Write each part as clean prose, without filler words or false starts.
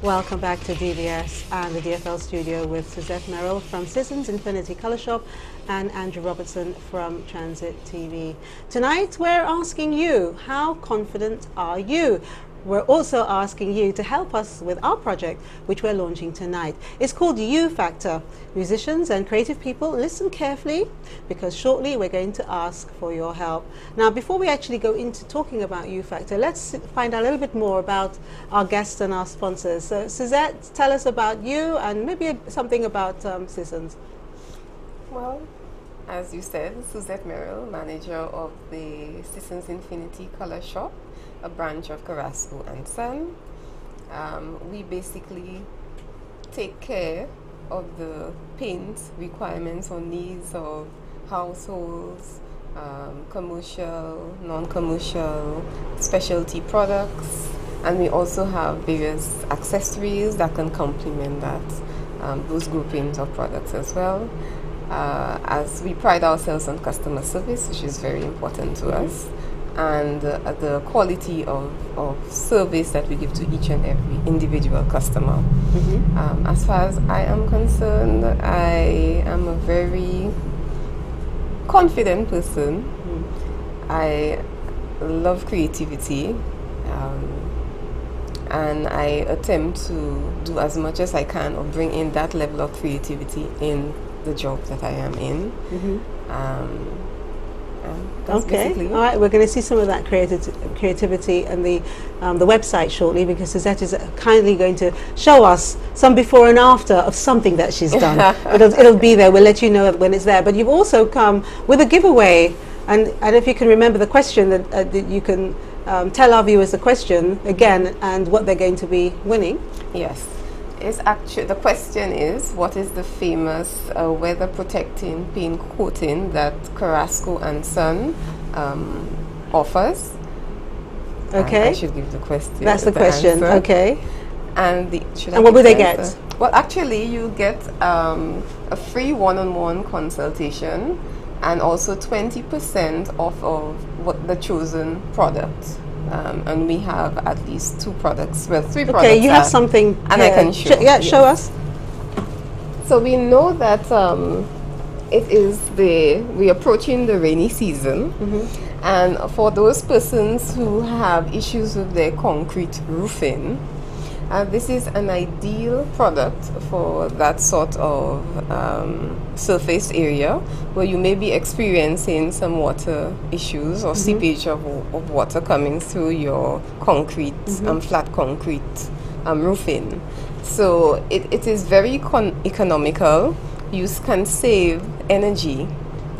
Welcome back to DVS and the DFL studio with Suzette Merille from Sissons Infinity Colour Shop and Andrew Robertson from Transit TV. Tonight we're asking you, how confident are you? We're also asking you to help us with our project, which we're launching tonight. It's called You Factor. Musicians and creative people, listen carefully, because shortly we're going to ask for your help. Now, before we actually go into talking about You Factor, let's find out a little bit more about our guests and our sponsors. So, Suzette, tell us about you and maybe something about Sissons. Well, as you said, Suzette Merille, manager of the Sissons Infinity Colour Shop, a branch of Carrasco and Son. We basically take care of the paint requirements or needs of households, commercial, non-commercial, specialty products, and we also have various accessories that can complement that, those groupings of products as well. As we pride ourselves on customer service, which is very important to us, and the quality of service that we give to each and every individual customer. As far as I am concerned, I am a very confident person. I love creativity, and I attempt to do as much as I can or bring in that level of creativity in the job that I am in. Okay, all right, we're going to see some of that creativity and the website shortly, because Suzette is kindly going to show us some before and after of something that she's done. It'll be there, we'll let you know when it's there. But you've also come with a giveaway, and if you can remember the question, that you can tell our viewers the question again and what they're going to be winning. Yes. Is actually, the question is, what is the famous weather protecting paint coating that Carrasco and Son offers? Okay. And I should give the question. That's the question. Answer. Okay. And what will they get? Well, actually, you get a free one-on-one consultation and also 20% off of what the chosen product. And we have at least 2 products, well, 3 products. Okay, you have something and here. I can show. Yes. Show us. So we know that we're approaching the rainy season, and for those persons who have issues with their concrete roofing, this is an ideal product for that sort of surface area where you may be experiencing some water issues or seepage of water coming through your concrete, flat concrete roofing. So it is very economical. You can save energy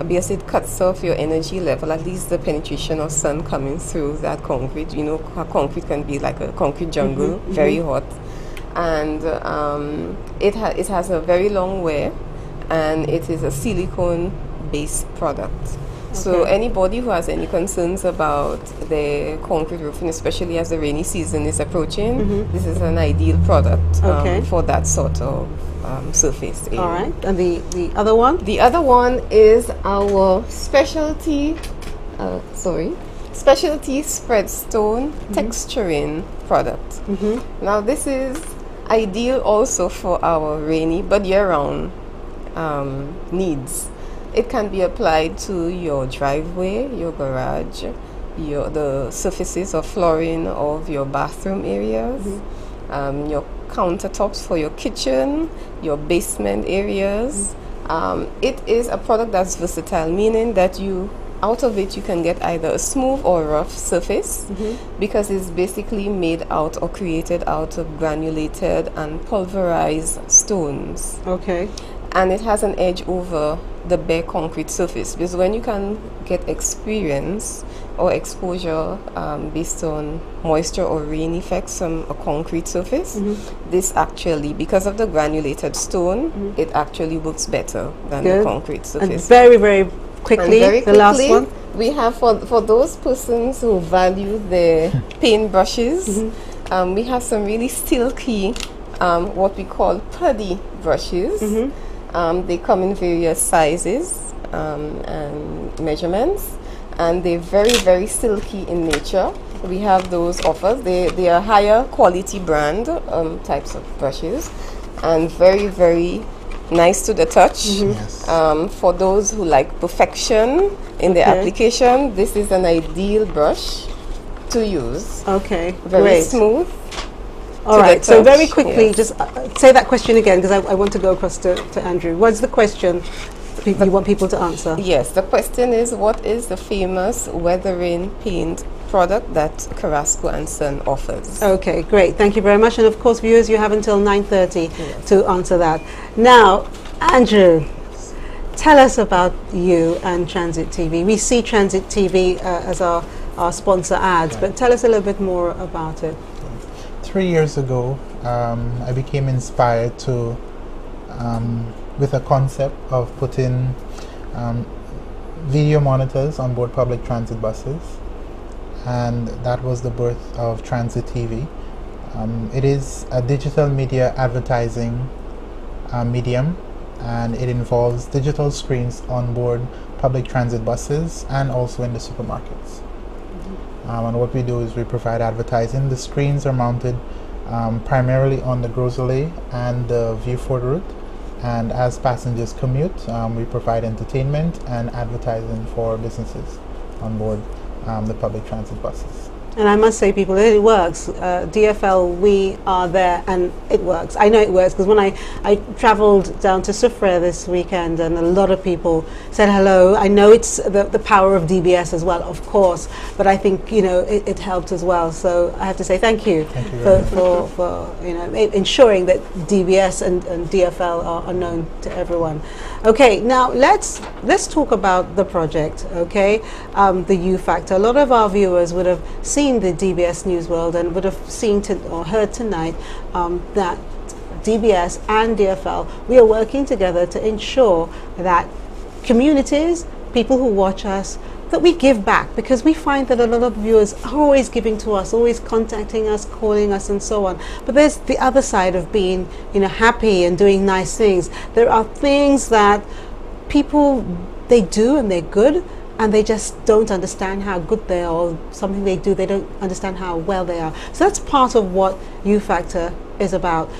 because it cuts off your energy level, at least the penetration of sun coming through that concrete. You know, concrete can be like a concrete jungle, very hot. And it has a very long wear, and it is a silicone-based product. Okay. So anybody who has any concerns about the concrete roofing, especially as the rainy season is approaching, this is an ideal product for that sort of surface area. All right, and the other one? The other one is our specialty spread stone texturing product. Now this is ideal also for our rainy but year-round needs. It can be applied to your driveway, your garage, the surfaces of flooring of your bathroom areas, your countertops for your kitchen, your basement areas. It is a product that's versatile, meaning that out of it you can get either a smooth or rough surface, because it's basically made out or created out of granulated and pulverized stones. Okay. And it has an edge over the bare concrete surface, because when you can get experience or exposure based on moisture or rain effects from a concrete surface, this actually, because of the granulated stone, it actually works better than the concrete surface. And very quickly, the last one. We have for those persons who value the paint brushes, we have some really silky, what we call putty brushes. They come in various sizes and measurements, and they're very silky in nature. we have those offers. They are higher quality brand types of brushes, and very, very nice to the touch. Yes. For those who like perfection in their application, this is an ideal brush to use. Okay, Very great. smooth. All right, so very touch, quickly, yes. just say that question again, because I want to go across to Andrew. What's the question you want people to answer? Yes, the question is, what is the famous weathering paint product that Carrasco and Son offers? Okay, great. Thank you very much. And of course, viewers, you have until 9:30 to answer that. Now, Andrew, tell us about you and Transit TV. We see Transit TV as our sponsor ads, but tell us a little bit more about it. 3 years ago, I became inspired to with a concept of putting video monitors on board public transit buses, and that was the birth of Transit TV. It is a digital media advertising medium, and it involves digital screens on board public transit buses and also in the supermarkets. And what we do is we provide advertising. The screens are mounted primarily on the Grosley and the Viewford route, and as passengers commute, we provide entertainment and advertising for businesses on board the public transit buses. And I must say, people, it works. DFL, we are there, and it works. I know it works because when I travelled down to Soufrière this weekend, and a lot of people said hello. I know it's the power of DBS as well, of course, but I think, you know, it helped as well. So I have to say thank you, for you know, ensuring that DBS and DFL are known to everyone. Okay, now let's talk about the project. Okay, the U Factor. A lot of our viewers would have seen the DBS News World and would have seen or heard tonight that DBS and DFL, we are working together to ensure that communities, people who watch us, that we give back, because we find that a lot of viewers are always giving to us, always contacting us, calling us, and so on. But there's the other side of being, you know, happy and doing nice things. There are things that people, they do and they're good, and they just don't understand how good they are, or something they do, they don't understand how well they are. So that's part of what U Factor is about.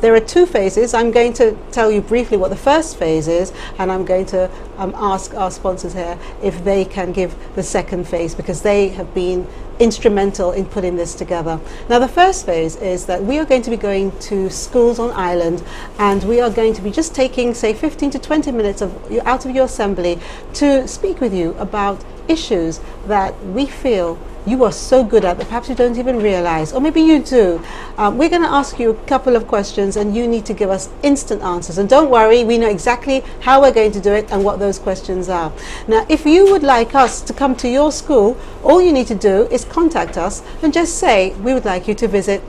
There are two phases. I'm going to tell you briefly what the first phase is, and I'm going to ask our sponsors here if they can give the second phase, because they have been instrumental in putting this together. Now, the first phase is that we are going to be going to schools on island, and we are going to be just taking, say, 15 to 20 minutes out of your assembly to speak with you about issues that we feel you are so good at that perhaps you don't even realize, or maybe you do. We're going to ask you a couple of questions, and you need to give us instant answers. And don't worry, we know exactly how we're going to do it and what those questions are. Now, if you would like us to come to your school, all you need to do is contact us and just say, we would like you to visit,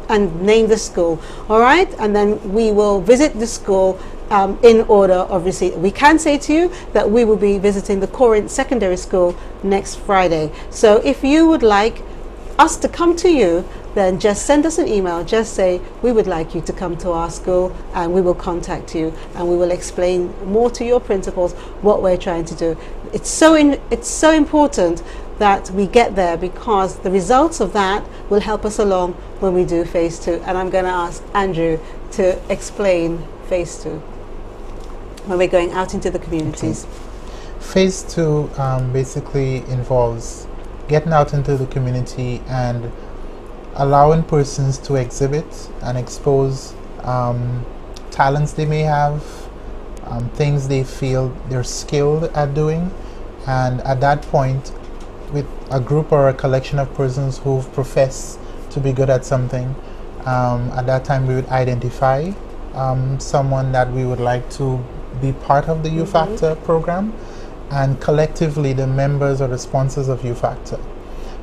and name the school. All right, and then we will visit the school in order of receipt. We can say to you that we will be visiting the Corinth Secondary School next Friday. So if you would like us to come to you, then just send us an email. Just say, we would like you to come to our school, and we will contact you, and we will explain more to your principals what we're trying to do. It's so important that we get there, because the results of that will help us along when we do phase 2. And I'm going to ask Andrew to explain phase 2 when we're going out into the communities. Okay. Phase 2 basically involves getting out into the community and allowing persons to exhibit and expose talents they may have, things they feel they're skilled at doing, and at that point, with a group or a collection of persons who profess to be good at something, at that time we would identify someone that we would like to be part of the U Factor program, and collectively the members or the sponsors of U Factor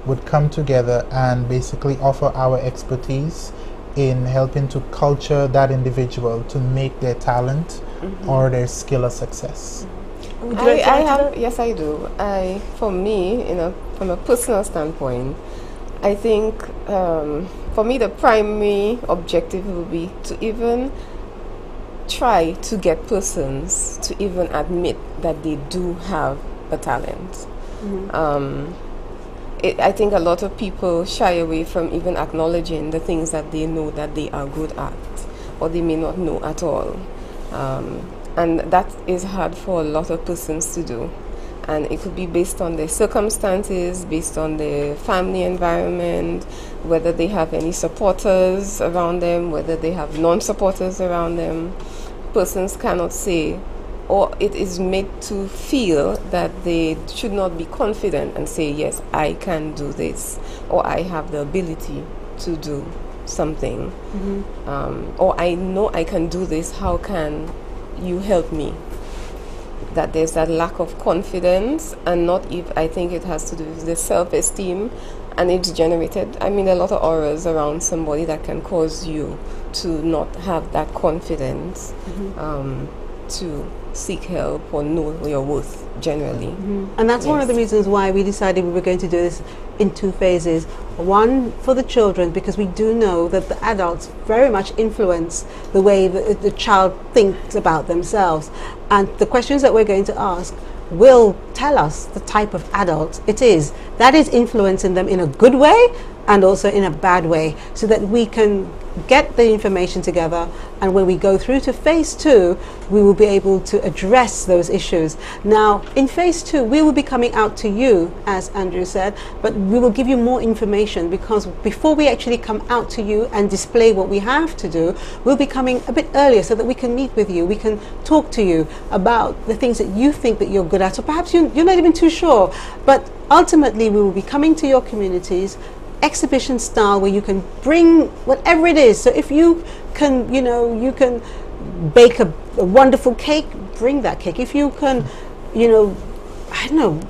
would come together and basically offer our expertise in helping to culture that individual to make their talent or their skill a success. Yes, I do. For me, from a personal standpoint, I think for me the primary objective will be to even try to get persons to even admit that they do have a talent. I think a lot of people shy away from even acknowledging the things that they know that they are good at, or they may not know at all. And that is hard for a lot of persons to do. And it could be based on their circumstances, based on their family environment, whether they have any supporters around them, whether they have non-supporters around them. Persons cannot say, or it is made to feel that they should not be confident and say, yes, I can do this, or I have the ability to do something, or I know I can do this, how can you help me? That there's that lack of confidence, and not if I think it has to do with the self-esteem, and it's generated. I mean, a lot of auras around somebody that can cause you to not have that confidence to seek help or know your worth generally. And that's one of the reasons why we decided we were going to do this in 2 phases. One for the children, because we do know that the adults very much influence the way the child thinks about themselves. And the questions that we're going to ask will tell us the type of adult it is that is influencing them in a good way and also in a bad way, so that we can get the information together, and when we go through to phase 2, we will be able to address those issues. Now, in phase 2, we will be coming out to you, as Andrew said, but we will give you more information, because before we actually come out to you and display what we have to do, we'll be coming a bit earlier so that we can meet with you, we can talk to you about the things that you think that you're good at, or perhaps you're not even too sure. But ultimately, we will be coming to your communities, exhibition style, where you can bring whatever it is. So if you can, you can bake a wonderful cake, bring that cake. If you can, I don't know,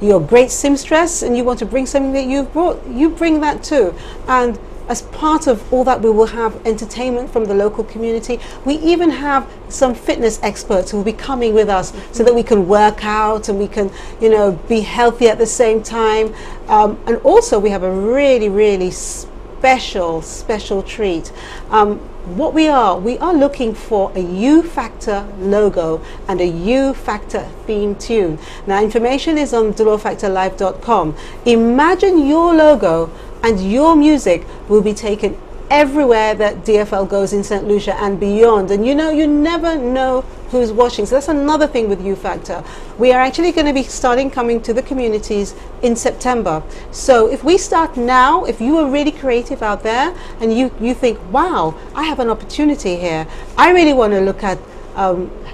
you're a great seamstress and you want to bring something that you've brought, you bring that too. And as part of all that, we will have entertainment from the local community. We even have some fitness experts who will be coming with us so that we can work out and we can, be healthy at the same time. And also we have a really, really special treat. What we are looking for a U Factor logo and a U Factor theme tune. Now, information is on DolorFactorLive.com. Imagine your logo and your music will be taken everywhere that DFL goes in St. Lucia and beyond. And you never know who's watching. So that's another thing with U Factor. We are actually going to be coming to the communities in September. So if we start now, if you are really creative out there and you think, wow, I have an opportunity here, I really want to look at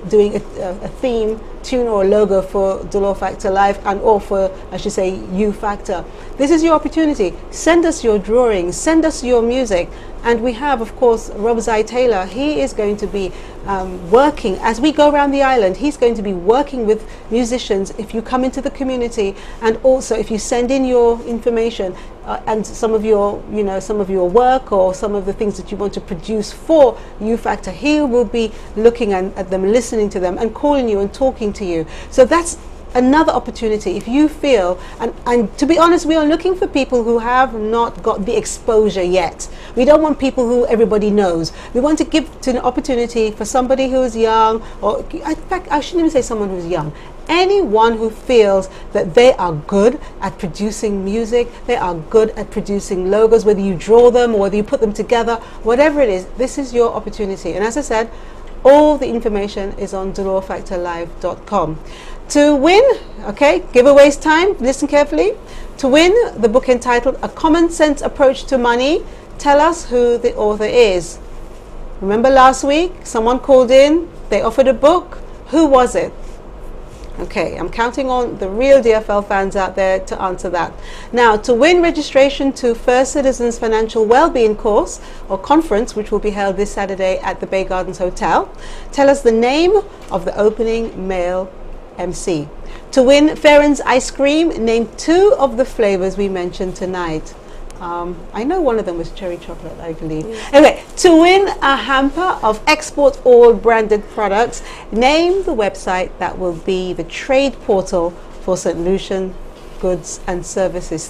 doing a theme tune or a logo for Dolor Factor Live, and or for, I should say, U Factor. This is your opportunity. Send us your drawings, send us your music. And we have, of course, Robertson Taylor. He is going to be working as we go around the island. He's going to be working with musicians if you come into the community, and also if you send in your information and some of your work or some of the things that you want to produce for U Factor. He will be looking at them, listening to them, and calling you and talking to you. So that's another opportunity. If you feel, and to be honest, we are looking for people who have not got the exposure yet. We don't want people who everybody knows. We want to give an opportunity for somebody who is young, or in fact, I shouldn't even say someone who's young. Anyone who feels that they are good at producing music, they are good at producing logos, whether you draw them or whether you put them together, whatever it is, this is your opportunity. And as I said, all the information is on DolorFactorLive.com. To win, giveaways time, listen carefully. To win the book entitled A Common Sense Approach to Money, tell us who the author is. Remember last week, someone called in, they offered a book. Who was it? Okay, I'm counting on the real DFL fans out there to answer that. Now, to win registration to First Citizens Financial Wellbeing Course or Conference, which will be held this Saturday at the Bay Gardens Hotel, tell us the name of the opening male MC. To win Farron's Ice Cream, name 2 of the flavors we mentioned tonight. I know one of them was cherry chocolate, I believe. Anyway, to win a hamper of Export All branded products, name the website that will be the trade portal for St. Lucian goods and services.